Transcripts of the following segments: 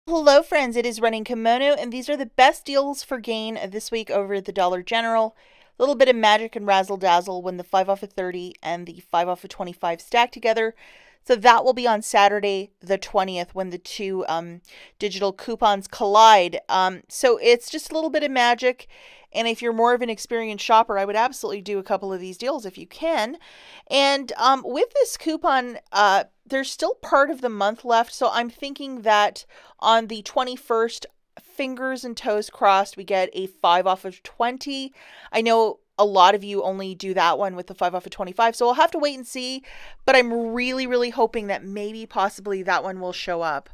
Hello friends, it is Running Kimono, and these are the best deals for gain this week over at the Dollar General. A little bit of magic and razzle dazzle when the 5 off of 30 and the 5 off of 25 stack together. So that will be on Saturday the 20th when the two digital coupons collide. So it's just a little bit of magic. And if you're more of an experienced shopper, I would absolutely do a couple of these deals if you can. And with this coupon, there's still part of the month left. So I'm thinking that on the 21st, fingers and toes crossed, we get a 5 off of 20. I know a lot of you only do that one with the 5 off of 25, so we'll have to wait and see. But I'm really hoping that maybe possibly that one will show up.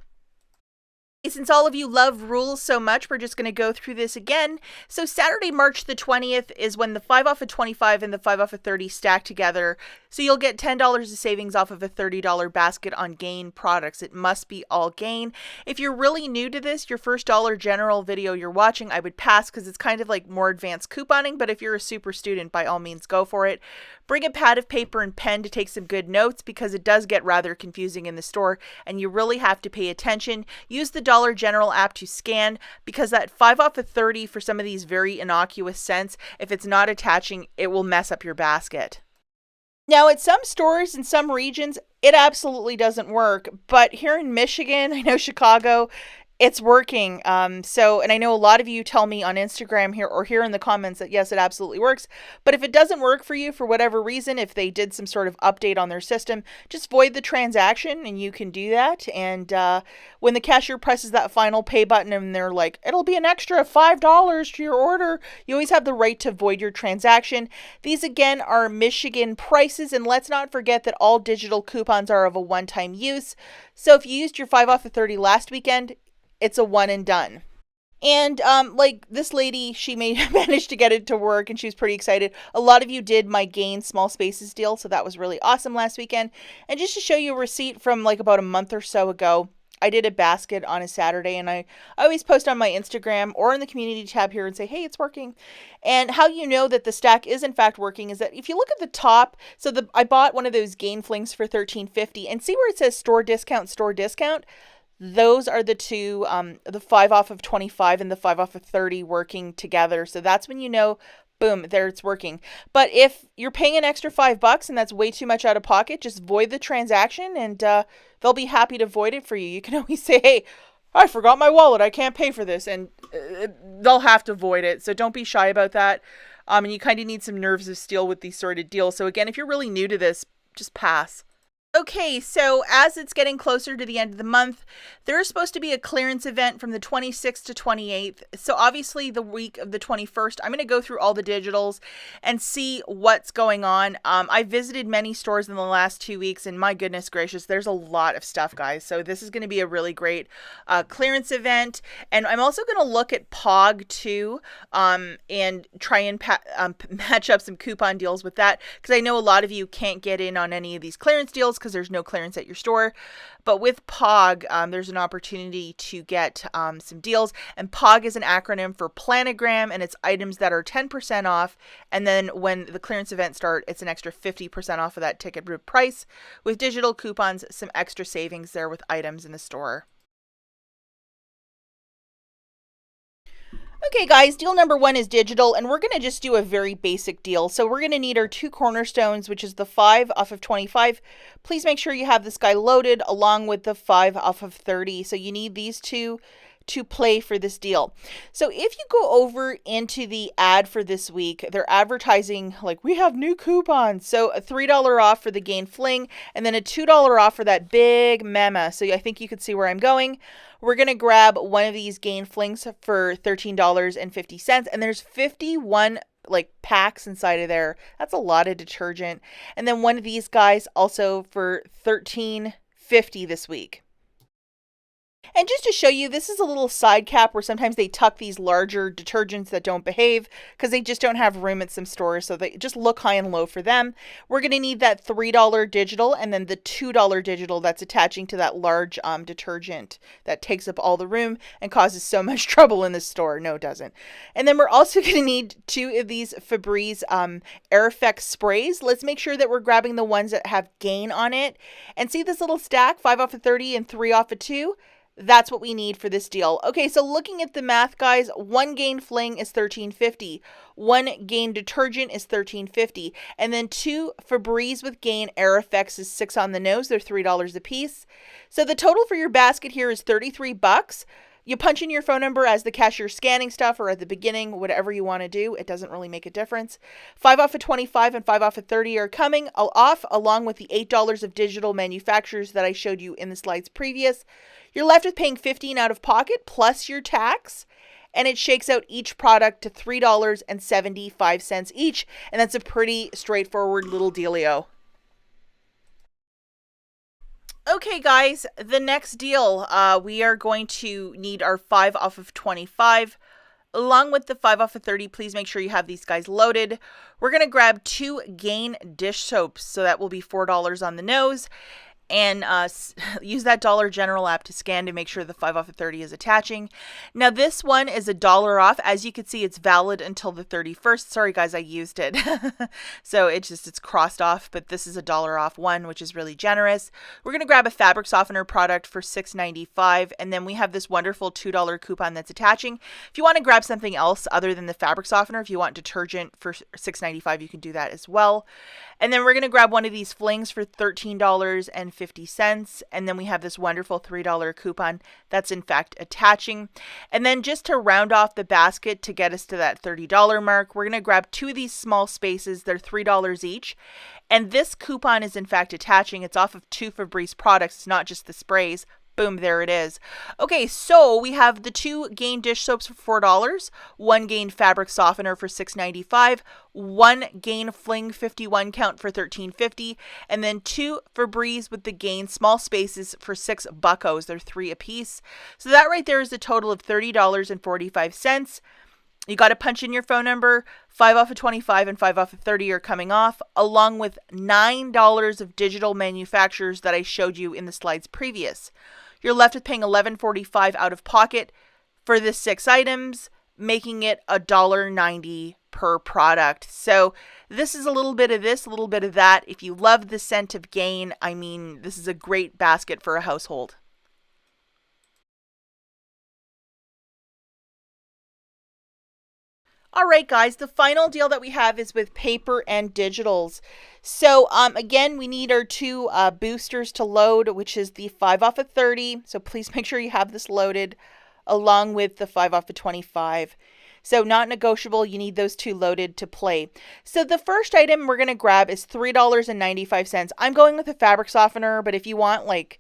Since all of you love rules so much, we're just going to go through this again. So Saturday, March the 20th is when the 5 off of 25 and the 5 off of 30 stack together. So you'll get $10 of savings off of a $30 basket on Gain products. It must be all Gain. If you're really new to this, your first Dollar General video you're watching, I would pass because it's kind of like more advanced couponing. But if you're a super student, by all means, go for it. Bring a pad of paper and pen to take some good notes because it does get rather confusing in the store and you really have to pay attention. Use the Dollar General app to scan because that 5 off of 30 for some of these very innocuous scents, if it's not attaching, it will mess up your basket. Now, at some stores in some regions, it absolutely doesn't work. But here in Michigan, I know Chicago, it's working. And I know a lot of you tell me on Instagram here or here in the comments that yes, it absolutely works. But if it doesn't work for you for whatever reason, if they did some sort of update on their system, just void the transaction and you can do that. And when the cashier presses that final pay button and they're like, it'll be an extra $5 to your order, you always have the right to void your transaction. These again are Michigan prices. And let's not forget that all digital coupons are of a one-time use. So if you used your 5 off of 30 last weekend, it's a one and done. And like this lady, she managed to get it to work and she was pretty excited. A lot of you did my Gain Small Spaces deal, so that was really awesome last weekend. And just to show you a receipt from like about a month or so ago, I did a basket on a Saturday and I always post on my Instagram or in the community tab here and say, hey, it's working. And how you know that the stack is in fact working is that if you look at the top, I bought one of those Gain Flings for $13.50 and see where it says store discount, store discount. Those are the two, the 5 off of 25 and the 5 off of 30 working together. So that's when you know, boom, there it's working. But if you're paying an extra $5 and that's way too much out of pocket, just void the transaction and they'll be happy to void it for you. You can always say, hey, I forgot my wallet. I can't pay for this. And they'll have to void it. So don't be shy about that. And you kind of need some nerves of steel with these sort of deals. So again, if you're really new to this, just pass. Okay, so as it's getting closer to the end of the month, there's supposed to be a clearance event from the 26th to 28th. So obviously the week of the 21st, I'm going to go through all the digitals and see what's going on. I visited many stores in the last 2 weeks and my goodness gracious, there's a lot of stuff, guys. So this is going to be a really great clearance event. And I'm also going to look at POG too and try and match up some coupon deals with that because I know a lot of you can't get in on any of these clearance deals because there's no clearance at your store. But with POG, there's an opportunity to get some deals. And POG is an acronym for planogram, and it's items that are 10% off. And then when the clearance event starts, it's an extra 50% off of that ticket price. With digital coupons, some extra savings there with items in the store. Okay, guys, deal number one is digital, and we're going to just do a very basic deal. So we're going to need our two cornerstones, which is the 5 off of 25. Please make sure you have this guy loaded along with the 5 off of 30. So you need these two to play for this deal. So if you go over into the ad for this week, they're advertising like we have new coupons. So a $3 off for the Gain Fling and then a $2 off for that big mema. So I think you could see where I'm going. We're going to grab one of these Gain Flings for $13.50 and there's 51 like packs inside of there. That's a lot of detergent. And then one of these guys also for $13.50 this week. And just to show you, this is a little side cap where sometimes they tuck these larger detergents that don't behave because they just don't have room at some stores. So they just look high and low for them. We're going to need that $3 digital and then the $2 digital that's attaching to that large detergent that takes up all the room and causes so much trouble in the store. No, it doesn't. And then we're also going to need 2 of these Febreze Air Effects sprays. Let's make sure that we're grabbing the ones that have Gain on it. And see this little stack, 5 off of 30 and 3 off of 2? That's what we need for this deal. Okay, so looking at the math, guys, 1 Gain Fling is $13.50. 1 Gain Detergent is $13.50. And then 2 Febreze with Gain Air Effects is 6 on the nose. They're $3 a piece. So the total for your basket here is $33. You punch in your phone number as the cashier scanning stuff or at the beginning, whatever you want to do. It doesn't really make a difference. 5 off of 25 and 5 off of 30 are coming off, along with the $8 of digital manufacturers that I showed you in the slides previous. You're left with paying $15 out of pocket plus your tax, and it shakes out each product to $3.75 each, and that's a pretty straightforward little dealio. Okay, guys, the next deal, we are going to need our 5 off of 25. Along with the 5 off of 30, please make sure you have these guys loaded. We're going to grab 2 Gain dish soaps, so that will be $4 on the nose. And use that Dollar General app to scan to make sure the 5 off of 30 is attaching. Now this one is $1 off. As you can see, it's valid until the 31st. Sorry guys, I used it. So it's crossed off, but this is $1 off one, which is really generous. We're going to grab a fabric softener product for $6.95, and then we have this wonderful $2 coupon that's attaching. If you want to grab something else other than the fabric softener, if you want detergent for $6.95, you can do that as well. And then we're going to grab one of these flings for $13.50. And then we have this wonderful $3 coupon that's in fact attaching. And then just to round off the basket to get us to that $30 mark, we're going to grab 2 of these small spaces. They're $3 each. And this coupon is in fact attaching. It's off of 2 Febreze products. It's not just the sprays. Boom, there it is. Okay, so we have the 2 Gain dish soaps for $4, 1 Gain fabric softener for $6.95, 1 Gain Fling 51 count for $13.50, and then 2 Febreze with the Gain small spaces for $6. They're 3 a piece. So that right there is a total of $30.45. You got to punch in your phone number. 5 off of 25 and 5 off of 30 are coming off, along with $9 of digital manufacturers that I showed you in the slides previous. You're left with paying $11.45 out of pocket for the 6 items, making it $1.90 per product. So this is a little bit of this, a little bit of that. If you love the scent of Gain, I mean, this is a great basket for a household. All right, guys, the final deal that we have is with paper and digitals. So again, we need our 2 boosters to load, which is the 5 off of 30. So please make sure you have this loaded along with the 5 off of 25. So not negotiable. You need those 2 loaded to play. So the first item we're going to grab is $3.95. I'm going with a fabric softener, but if you want like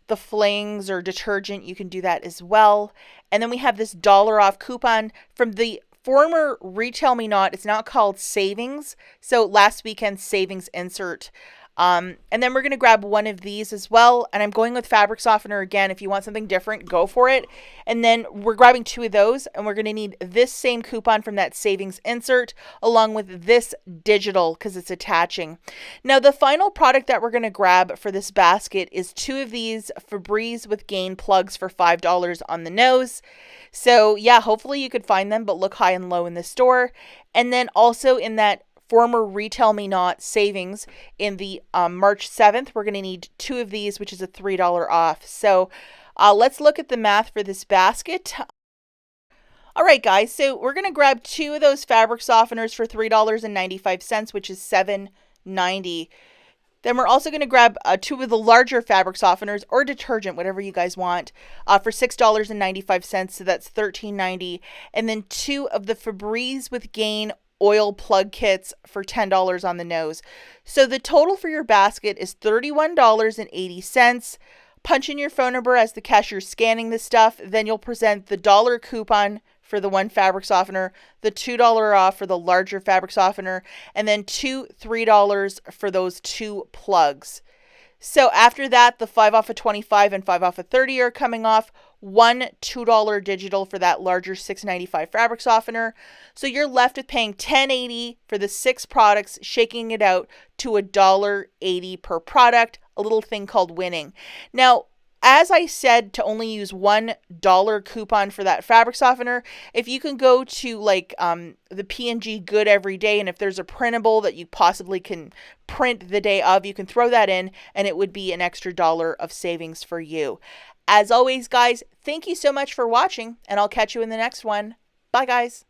the flings or detergent, you can do that as well. And then we have this $1 off coupon from the former Retail Me Not. It's now called Savings. So last weekend's savings insert. And then we're going to grab one of these as well. And I'm going with fabric softener again. If you want something different, go for it. And then we're grabbing 2 of those. And we're going to need this same coupon from that savings insert along with this digital because it's attaching. Now, the final product that we're going to grab for this basket is 2 of these Febreze with Gain plugs for $5 on the nose. So yeah, hopefully you could find them, but look high and low in the store. And then also in that former Retail Me Not savings in the March 7th, we're going to need 2 of these, which is a $3 off. So let's look at the math for this basket. All right, guys, so we're going to grab 2 of those fabric softeners for $3.95, which is $7.90. Then we're also going to grab 2 of the larger fabric softeners or detergent, whatever you guys want, for $6.95. So that's $13.90. And then 2 of the Febreze with Gain oil plug kits for $10 on the nose. So the total for your basket is $31.80. Punch in your phone number as the cashier is scanning this stuff. Then you'll present the $1 coupon for the 1 fabric softener, the $2 off for the larger fabric softener, and then 2 $3 for those 2 plugs. So after that, the 5 off of 25 and 5 off of 30 are coming off. 1 $2 digital for that larger $6.95 fabric softener. So you're left with paying $10.80 for the 6 products, shaking it out to $1.80 per product, a little thing called winning. Now, as I said, to only use $1 coupon for that fabric softener, if you can go to like the P&G Good Every Day, and if there's a printable that you possibly can print the day of, you can throw that in and it would be an extra $1 of savings for you. As always, guys, thank you so much for watching, and I'll catch you in the next one. Bye, guys.